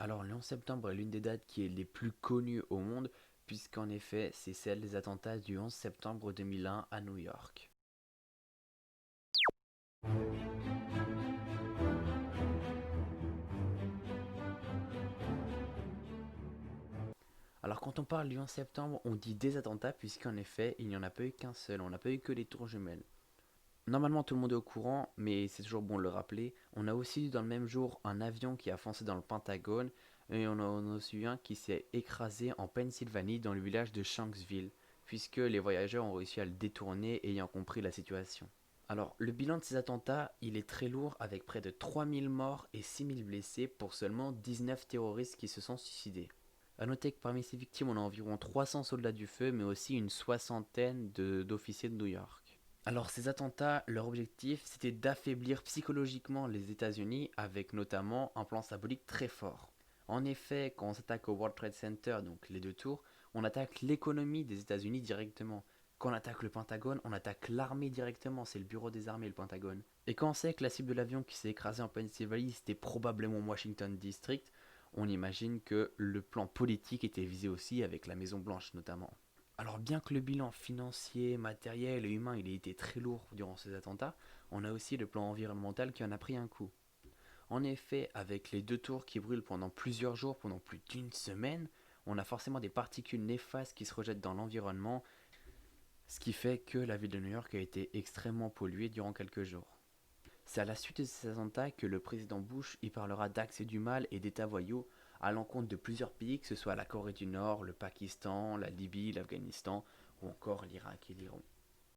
Alors, le 11 septembre est l'une des dates qui est les plus connues au monde, puisqu'en effet, c'est celle des attentats du 11 septembre 2001 à New York. Alors, quand on parle du 11 septembre, on dit des attentats, puisqu'en effet, il n'y en a pas eu qu'un seul, on n'a pas eu que les tours jumelles. Normalement, tout le monde est au courant, mais c'est toujours bon de le rappeler. On a aussi eu dans le même jour un avion qui a foncé dans le Pentagone, et on a aussi eu un qui s'est écrasé en Pennsylvanie dans le village de Shanksville, puisque les voyageurs ont réussi à le détourner ayant compris la situation. Alors, le bilan de ces attentats, il est très lourd avec près de 3000 morts et 6000 blessés pour seulement 19 terroristes qui se sont suicidés. A noter que parmi ces victimes, on a environ 300 soldats du feu, mais aussi une soixantaine d'officiers de New York. Alors ces attentats, leur objectif, c'était d'affaiblir psychologiquement les États-Unis avec notamment un plan symbolique très fort. En effet, quand on s'attaque au World Trade Center, donc les deux tours, on attaque l'économie des États-Unis directement. Quand on attaque le Pentagone, on attaque l'armée directement, c'est le bureau des armées, le Pentagone. Et quand on sait que la cible de l'avion qui s'est écrasé en Pennsylvanie, c'était probablement Washington District, on imagine que le plan politique était visé aussi avec la Maison Blanche notamment. Alors bien que le bilan financier, matériel et humain il ait été très lourd durant ces attentats, on a aussi le plan environnemental qui en a pris un coup. En effet, avec les deux tours qui brûlent pendant plusieurs jours, pendant plus d'une semaine, on a forcément des particules néfastes qui se rejettent dans l'environnement, ce qui fait que la ville de New York a été extrêmement polluée durant quelques jours. C'est à la suite de ces attentats que le président Bush y parlera d'accès du mal et d'état voyou à l'encontre de plusieurs pays, que ce soit la Corée du Nord, le Pakistan, la Libye, l'Afghanistan ou encore l'Irak et l'Iran.